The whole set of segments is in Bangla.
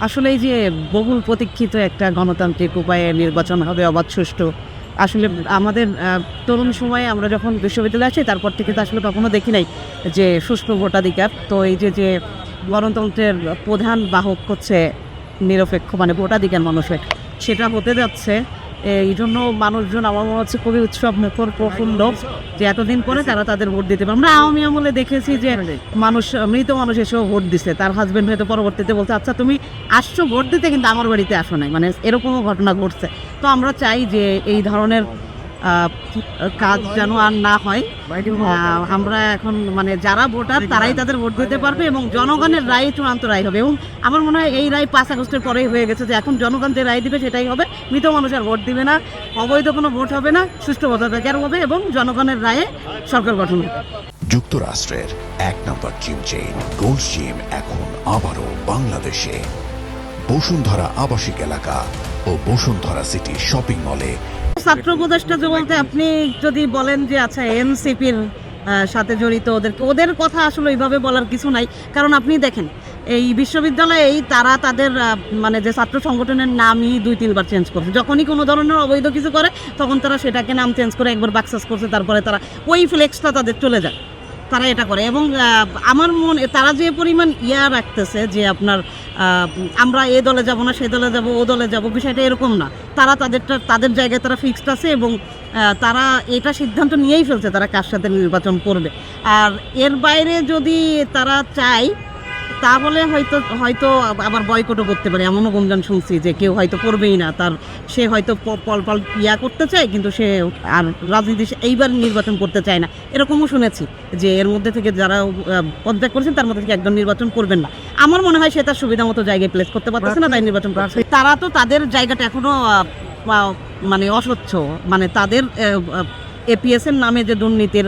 আসলে এই যে বহুল প্রতীক্ষিত একটা গণতান্ত্রিক উপায়ে নির্বাচন হবে অবাধ সুষ্ঠু। আসলে আমাদের তরুণ সময়ে আমরা যখন বিশ্ববিদ্যালয়ে আসি তারপর থেকে তো আসলে কখনো দেখি নাই যে সুষ্ঠু ভোটাধিকার। তো এই যে গণতন্ত্রের প্রধান বাহক হচ্ছে নিরপেক্ষ মানে ভোটাধিকার মানুষের, সেটা হতে যাচ্ছে। এই জন্য মানুষজন আমার মনে হচ্ছে খুবই উৎসব মুখর প্রফুল্ল যে এতদিন পরে তারা তাদের ভোট দিতে পারে। আমরা আওয়ামী আমলে দেখেছি যে মৃত মানুষ এসেও ভোট দিচ্ছে, তার হাজবেন্ড হয়তো পরবর্তীতে বলছে আচ্ছা তুমি আসছো ভোট দিতে কিন্তু আমার বাড়িতে আসো নাই, মানে এরকমও ঘটনা ঘটছে। তো আমরা চাই যে এই ধরনের কাজ যেন আর না হয়। আমরা এখন মানে যারা ভোটার তারাই তাদের ভোট দিতে পারবে এবং জনগণের রায় চূড়ান্ত রায় হবে। এবং আমার মনে হয় এই রায় 5 আগস্টের পরেই হয়ে গেছে যে এখন জনগণ যে রায় দিবে সেটাই হবে। মৃত মানুষ আর ভোট দিবে না, অবৈধ কোনো ভোট হবে না, সুষ্ঠু ভোটাধিকার হবে এবং জনগণের রায়ে সরকার গঠন হবে। যুক্তরাষ্ট্রের 1 নম্বর জিম চেইন গোল্ডস জিম এখন আবারও বাংলাদেশে বসুন্ধরা আবাসিক এলাকা ও বসুন্ধরা সিটি শপিং মলে। ছাত্র উপদেষ্টা যে বলতে আপনি যদি বলেন যে আচ্ছা এনসিপির সাথে জড়িত ওদের কথা আসলে ওইভাবে বলার কিছু নাই। কারণ আপনি দেখেন এই বিশ্ববিদ্যালয়েই তারা তাদের মানে যে ছাত্র সংগঠনের নামই 2-3 বার চেঞ্জ করছে। যখনই কোনো ধরনের অবৈধ কিছু করে তখন তারা সেটাকে নাম চেঞ্জ করে একবার বাক্সাস করছে, তারপরে তারা ওই ফ্লেক্সটা তাদের চলে যায়, তারা এটা করে। এবং আমার মনে তারা যে পরিমাণ রাখতেছে যে আপনার আমরা এ দলে যাব না, সে দলে যাব, ও দলে যাব, বিষয়টা এরকম না। তারা তাদের জায়গায় তারা ফিক্সড আছে এবং তারা এটা সিদ্ধান্ত নিয়েই ফেলছে তারা কার সাথে নির্বাচন করবে। আর এর বাইরে যদি তারা চায় তাহলে হয়তো আবার বয়কটও করতে পারে। এমনও গুঞ্জন শুনছি যে কেউ হয়তো করবেই না, সে হয়তো পল করতে চায় কিন্তু সে আর রাজনীতি এইবার নির্বাচন করতে চায় না, এরকমও শুনেছি যে এর মধ্যে থেকে যারা পদত্যাগ করেছেন তার মধ্যে থেকে একজন নির্বাচন করবেন না। আমার মনে হয় সে তার সুবিধা মতো জায়গায় প্লেস করতে পারতেছে না, তাই নির্বাচন করছে। তারা তো তাদের জায়গাটা এখনো মানে অস্বচ্ছ, মানে তাদের এপিএসের নামে যে দুর্নীতির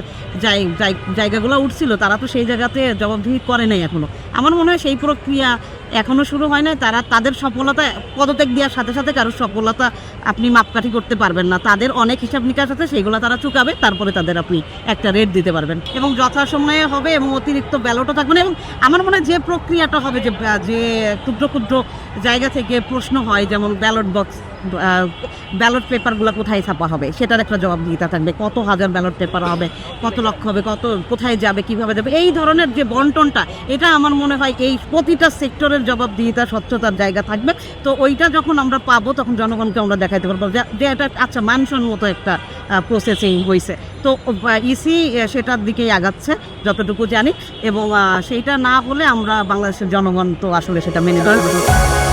জায়গাগুলো উঠছিল তারা তো সেই জায়গাতে জবাবদিহি করে নাই এখনও। আমার মনে হয় সেই প্রক্রিয়া এখনও শুরু হয় না। তারা তাদের সফলতা পদত্যাগ দেওয়ার সাথে সাথে কারোর সফলতা আপনি মাপকাঠি করতে পারবেন না। তাদের অনেক হিসাব নিকাশ আছে, সেইগুলো তারা চুকাবে, তারপরে তাদের আপনি একটা রেট দিতে পারবেন এবং যথাসময়ে হবে এবং অতিরিক্ত ব্যালটও থাকবে না। এবং আমার মনে হয় যে প্রক্রিয়াটা হবে যে ক্ষুদ্র ক্ষুদ্র জায়গা থেকে প্রশ্ন হয়, যেমন ব্যালট পেপারগুলো কোথায় ছাপা হবে সেটার একটা জবাবদিহিতা থাকবে। কত হাজার ব্যালট পেপার হবে, কত লক্ষ হবে, কোথায় যাবে, কিভাবে যাবে, এই ধরনের যে বন্টনটা, এটা আমার মনে হয় এই প্রতিটা সেক্টরের জবাবদিহিতা স্বচ্ছতার জায়গা থাকবে। তো ওইটা যখন আমরা পাবো তখন জনগণকে আমরা দেখাইতে পারবো যে এটা আচ্ছা মানসম্মত একটা প্রসেসিং হয়েছে। তো ইসি সেটার দিকেই আগাচ্ছে যতটুকু জানি, এবং সেইটা না হলে আমরা বাংলাদেশের জনগণ তো আসলে সেটা মেনে নেব।